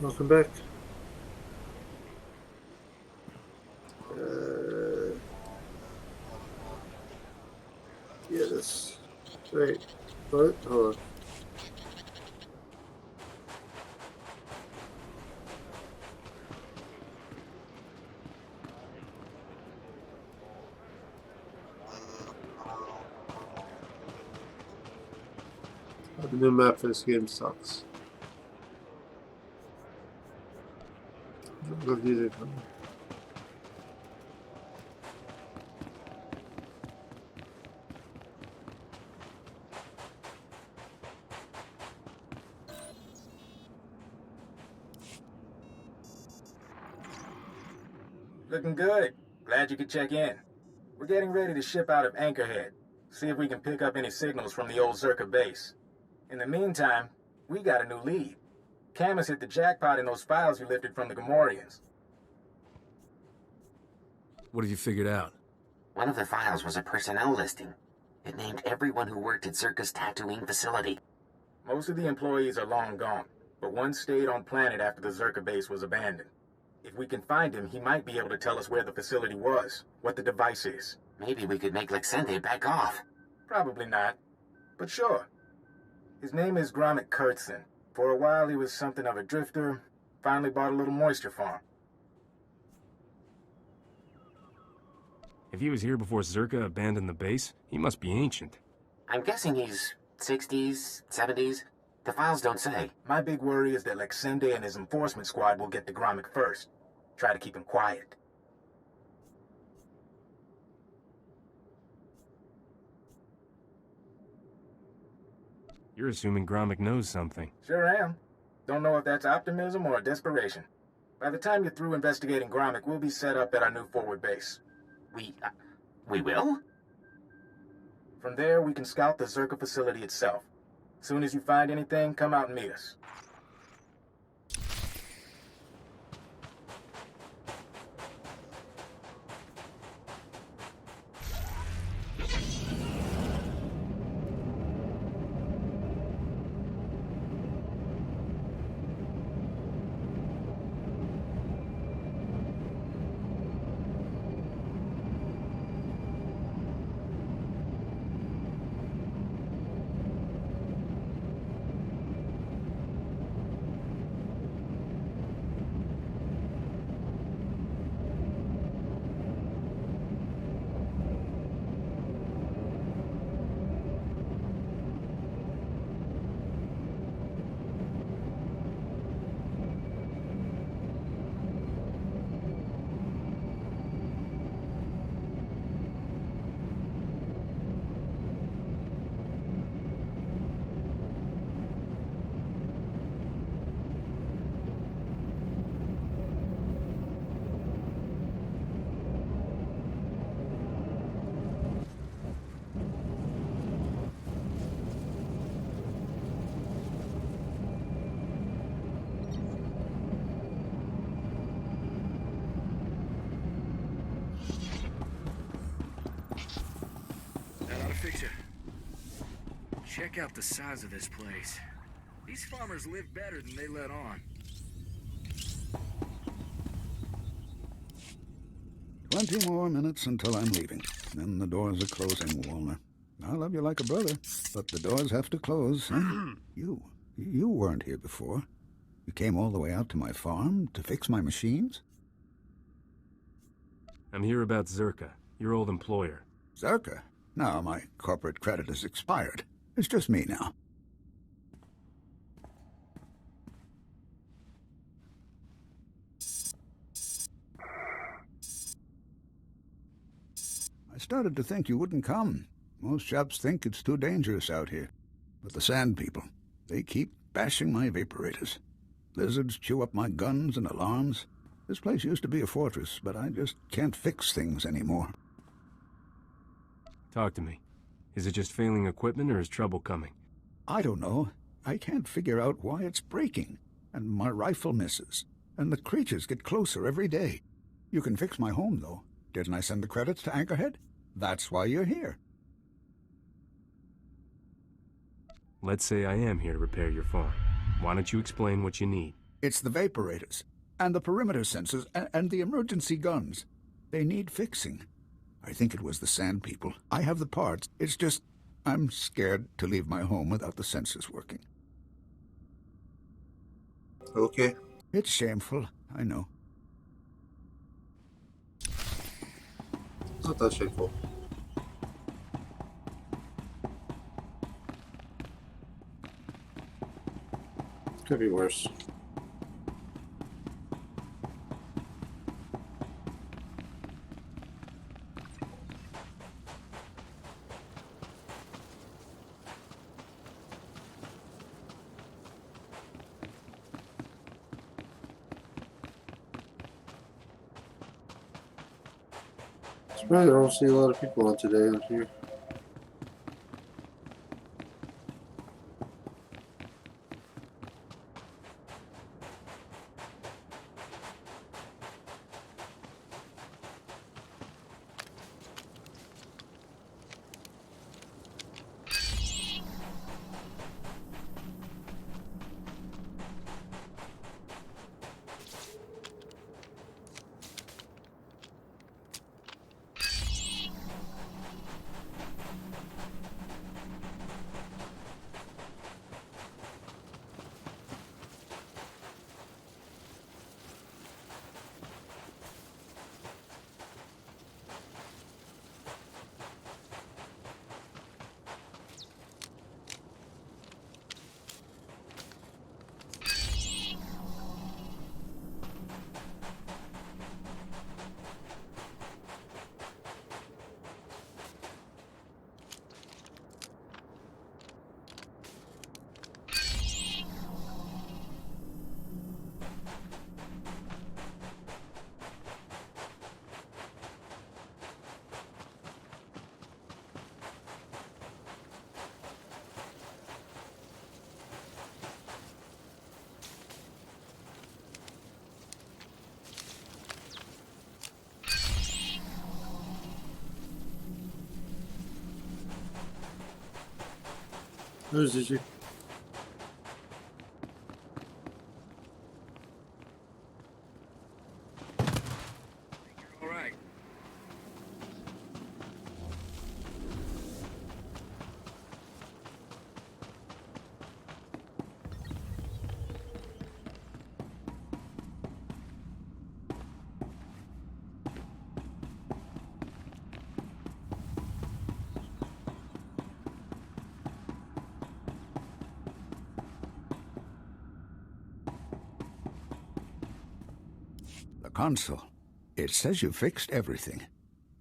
Welcome back. Uh, yeah, that's right. What? Hold on. The new map for this game sucks. Good music. Looking good. Glad you could check in. We're getting ready to ship out of Anchorhead. See if we can pick up any signals from the old Zerka base. In the meantime, we got a new lead. Camus hit the jackpot in those files you lifted from the Gamorreans. What have you figured out? One of the files was a personnel listing. It named everyone who worked at Zerka's tattooing facility. Most of the employees are long gone, but one stayed on planet after the Zerka base was abandoned. If we can find him, he might be able to tell us where the facility was, what the device is. Maybe we could make Lexende back off. Probably not, but sure. His name is Gromit Kurtzon. For a while he was something of a drifter, finally bought a little moisture farm. If he was here before Zerka abandoned the base, he must be ancient. I'm guessing he's 60s, 70s. The files don't say. My big worry is that Lexende and his enforcement squad will get to Gromit first. Try to keep him quiet. You're assuming Gromit knows something. Sure am. Don't know if that's optimism or desperation. By the time you're through investigating Gromit, we'll be set up at our new forward base. We will? From there, we can scout the Zerka facility itself. Soon as you find anything, come out and meet us. That ought to fix it. Check out the size of this place. These farmers live better than they let on. 20 more minutes until I'm leaving. Then the doors are closing, Walner. I love you like a brother, but the doors have to close. Huh? You weren't here before. You came all the way out to my farm to fix my machines? I'm here about Zerka, your old employer. Zerka? No, my corporate credit has expired. It's just me now. I started to think you wouldn't come. Most chaps think it's too dangerous out here. But the Sand People, they keep bashing my vaporators. Lizards chew up my guns and alarms. This place used to be a fortress, but I just can't fix things anymore. Talk to me. Is it just failing equipment or is trouble coming? I don't know. I can't figure out why it's breaking. And my rifle misses. And the creatures get closer every day. You can fix my home, though. Didn't I send the credits to Anchorhead? That's why you're here. Let's say I am here to repair your farm. Why don't you explain what you need? It's the vaporators, and the perimeter sensors, and the emergency guns. They need fixing. I think it was the Sand people. I have the parts. It's just, I'm scared to leave my home without the sensors working. Okay. It's shameful, I know. It's not that shameful. Could be worse. Surprised I don't see a lot of people on today out here. Who's did you? All right. The console. It says you fixed everything.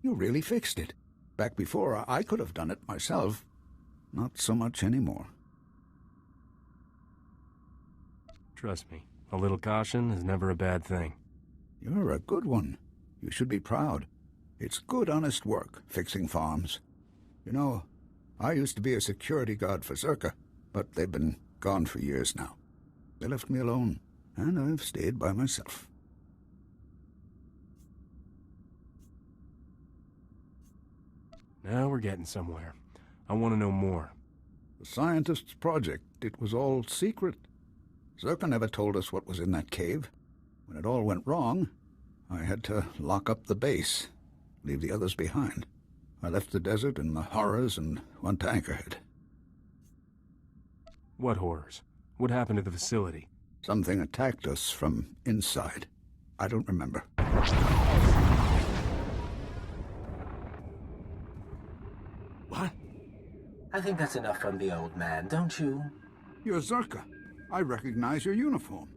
You really fixed it. Back before, I could have done it myself. Not so much anymore. Trust me, a little caution is never a bad thing. You're a good one. You should be proud. It's good, honest work, fixing farms. You know, I used to be a security guard for Zerka, but they've been gone for years now. They left me alone, and I've stayed by myself. Now we're getting somewhere. I want to know more. The scientists' project, it was all secret. Zerka never told us what was in that cave. When it all went wrong, I had to lock up the base, leave the others behind. I left the desert and the horrors and went to Anchorhead. What horrors? What happened to the facility? Something attacked us from inside. I don't remember. What? I think that's enough from the old man, don't you? You're Zerka. I recognize your uniform.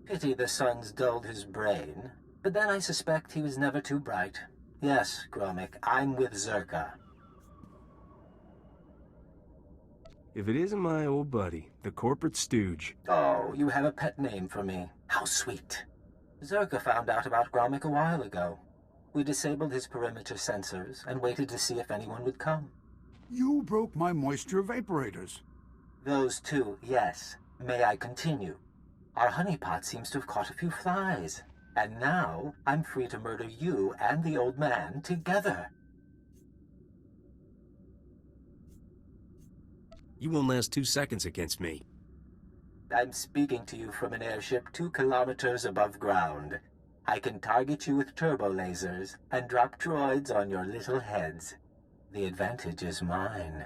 Pity the sun's dulled his brain. But then I suspect he was never too bright. Yes, Gromik, I'm with Zerka. If it isn't my old buddy, the corporate stooge. Oh, you have a pet name for me. How sweet. Zerka found out about Gromik a while ago. We disabled his perimeter sensors and waited to see if anyone would come. You broke my moisture vaporators. Those two, yes. May I continue? Our honeypot seems to have caught a few flies. And now, I'm free to murder you and the old man together. You won't last 2 seconds against me. I'm speaking to you from an airship 2 kilometers above ground. I can target you with turbo lasers and drop droids on your little heads. The advantage is mine.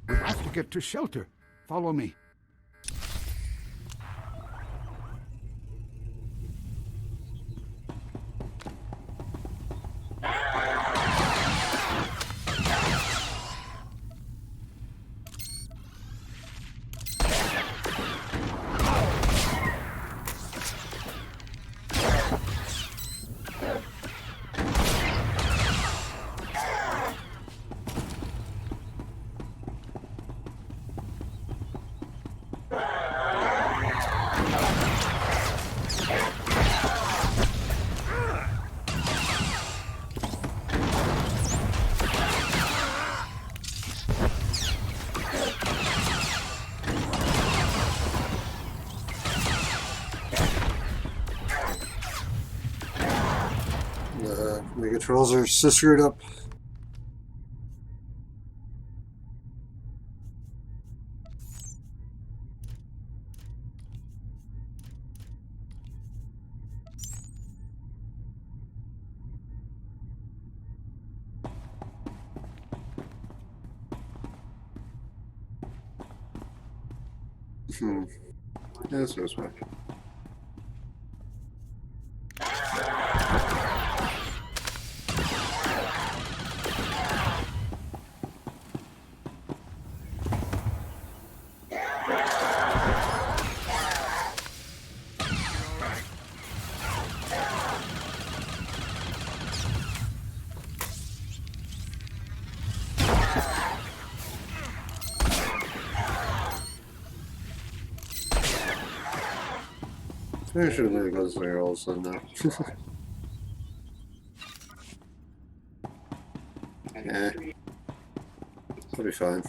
We have to get to shelter. Follow me. The controls are so screwed up. Yeah, this goes way. I should have let it go there all of a sudden now. Yeah. I'll be fine.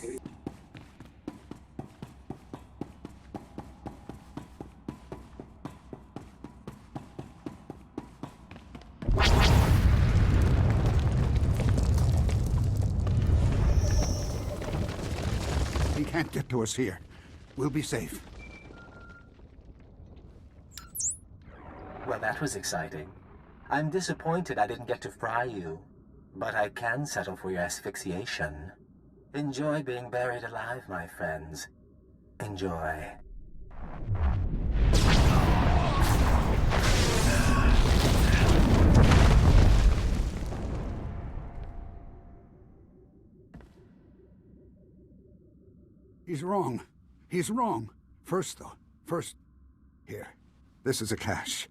He can't get to us here. We'll be safe. Well, that was exciting. I'm disappointed I didn't get to fry you, but I can settle for your asphyxiation. Enjoy being buried alive, my friends. Enjoy. He's wrong. He's wrong. First, here. This is a cache.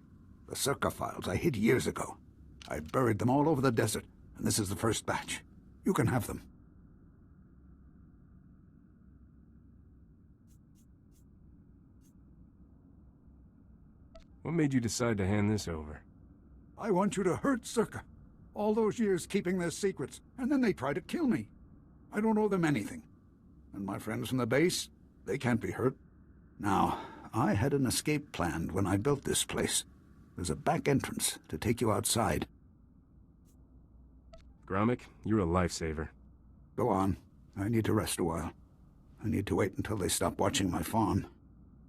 The SWTOR files I hid years ago. I buried them all over the desert, and this is the first batch. You can have them. What made you decide to hand this over? I want you to hurt SWTOR. All those years keeping their secrets, and then they try to kill me. I don't owe them anything. And my friends from the base, they can't be hurt. Now, I had an escape planned when I built this place. There's a back entrance to take you outside. Gromit, you're a lifesaver. Go on. I need to rest a while. I need to wait until they stop watching my farm.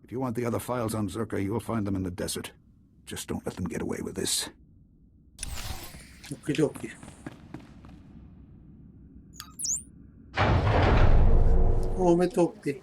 If you want the other files on Zerka, you'll find them in the desert. Just don't let them get away with this. Okie dokie. Oh, me tocchi.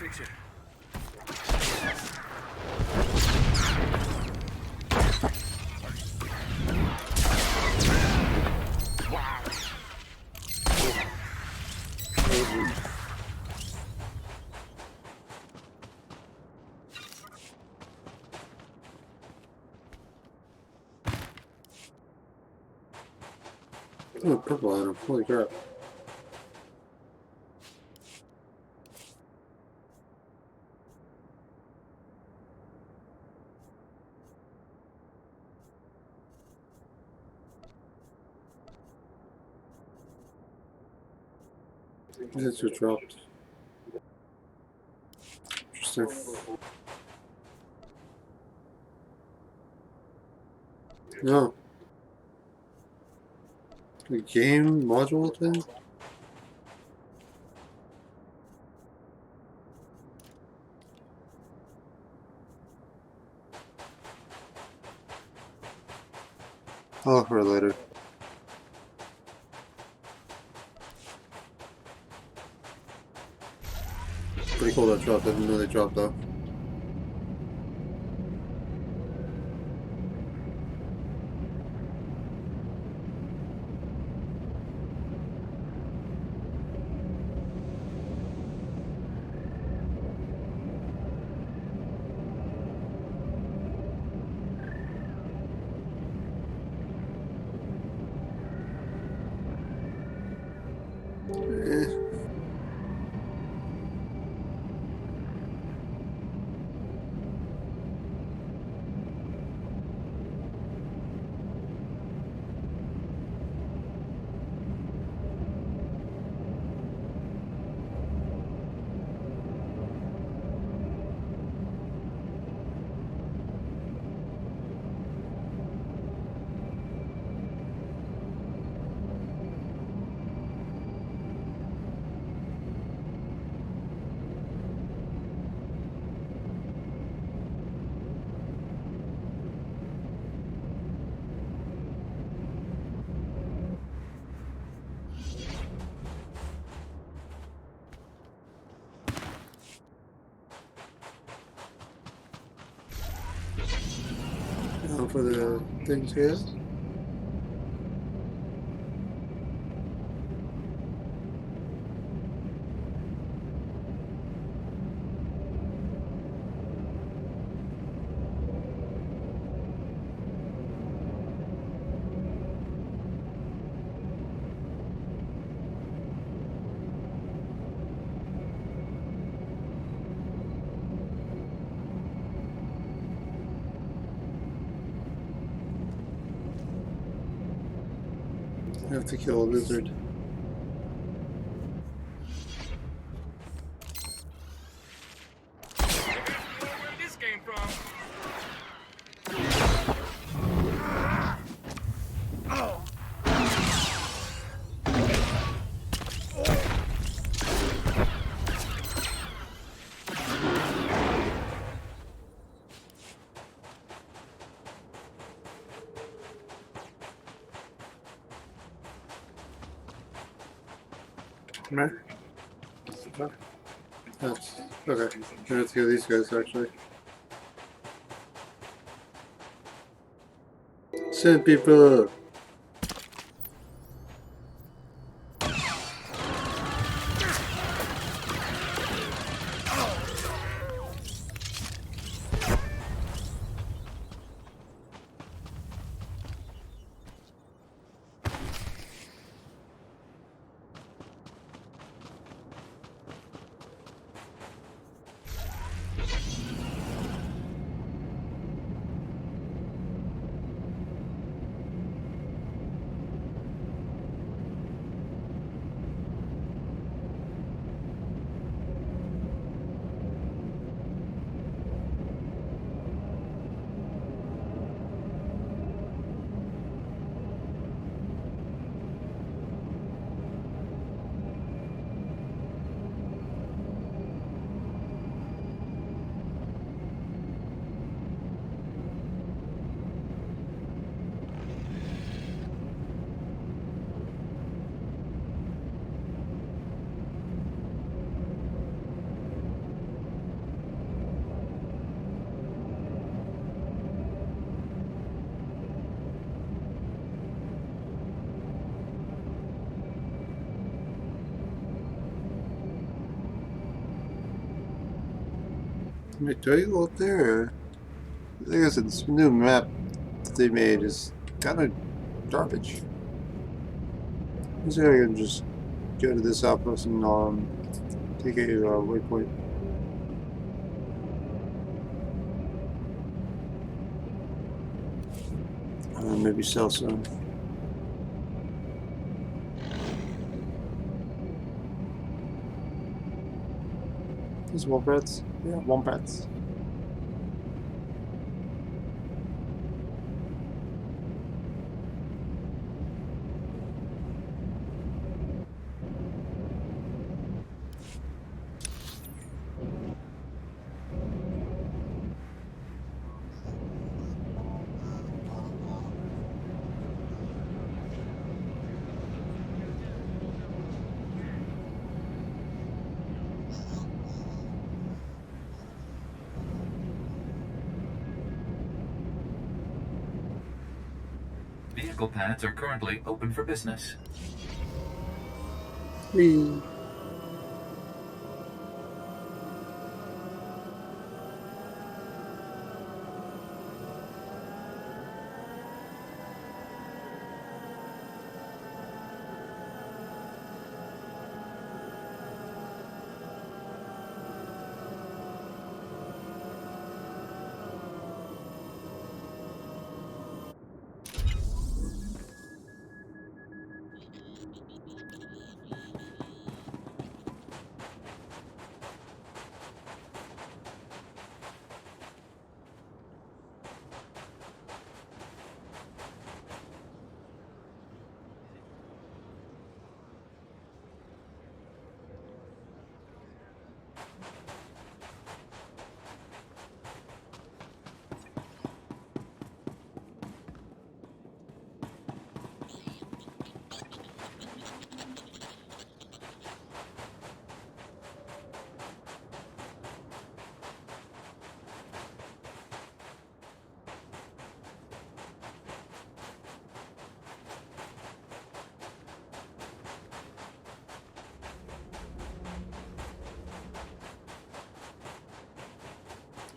fix it. Oh, purple item. Holy crap. That's what dropped. Interesting. No. The game module thing? I'll look for it later. Pretty cool that dropped. I didn't know they dropped though. Now for the things here. I have to kill a lizard. Where this came from? Come here. That's okay. I have to kill these guys actually. Send people. Wait, do I go up there? Like I said, this new map that they made is kind of garbage. Let's see if I can just go to this outpost and take a waypoint. Maybe sell some. These wombats? Yeah, wombats. Vehicle paths are currently open for business. Whee.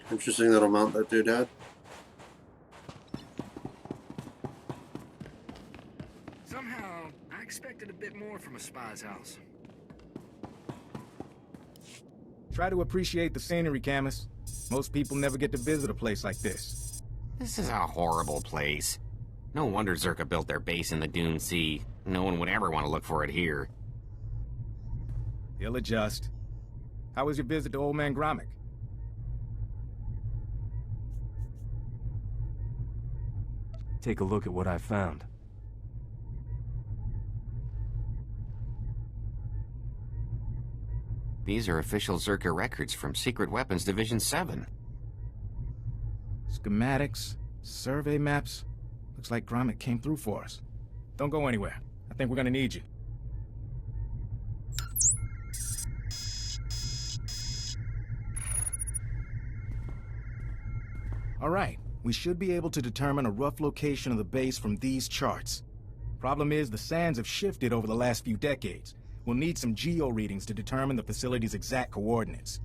Interesting little mount that dude had. Somehow, I expected a bit more from a spy's house. Try to appreciate the scenery, Camus. Most people never get to visit a place like this. This is a horrible place. No wonder Zerka built their base in the Dune Sea. No one would ever want to look for it here. He'll adjust. How was your visit to Old Man Gromit? Take a look at what I found. These are official Zerka records from Secret Weapons Division 7. Schematics, survey maps. Looks like Gromit came through for us. Don't go anywhere. I think we're gonna need you. All right. We should be able to determine a rough location of the base from these charts. Problem is, the sands have shifted over the last few decades. We'll need some geo readings to determine the facility's exact coordinates.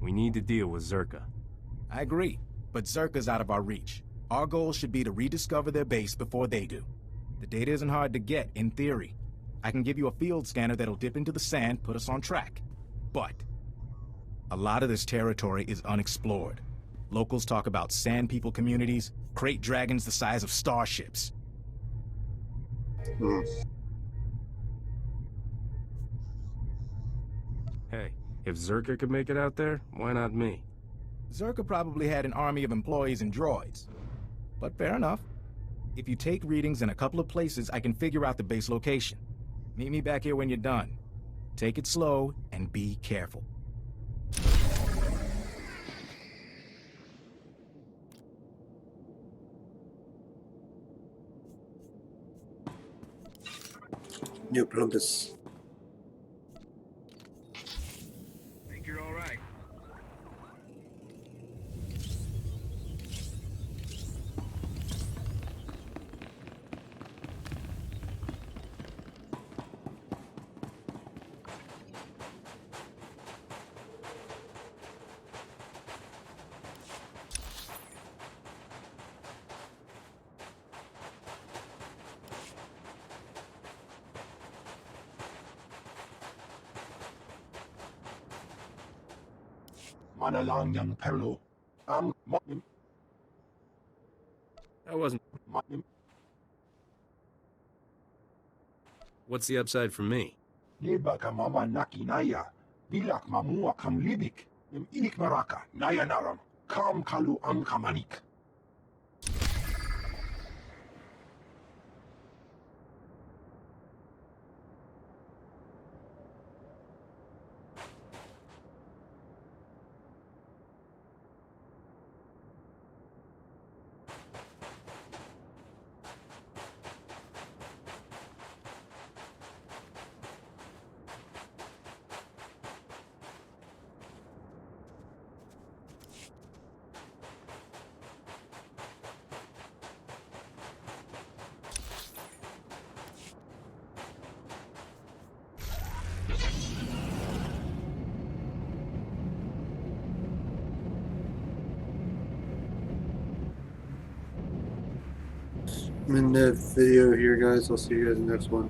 We need to deal with Zerka. I agree, but Zerka's out of our reach. Our goal should be to rediscover their base before they do. The data isn't hard to get, in theory. I can give you a field scanner that'll dip into the sand, put us on track. But a lot of this territory is unexplored. Locals talk about sand people communities, crate dragons the size of starships. Hey, if Zerka could make it out there, why not me? Zerka probably had an army of employees and droids. But fair enough. If you take readings in a couple of places, I can figure out the base location. Meet me back here when you're done. Take it slow and be careful. New Columbus. Think you're all right? Manalang yang perlo. That wasn't. What's the upside for me? Liba ka mama nakinaya. Bilak mamua kam libik. Inik maraka. Naya naram. Kam kalu am kamanik. I'm in that video here, guys. I'll see you guys in the next one.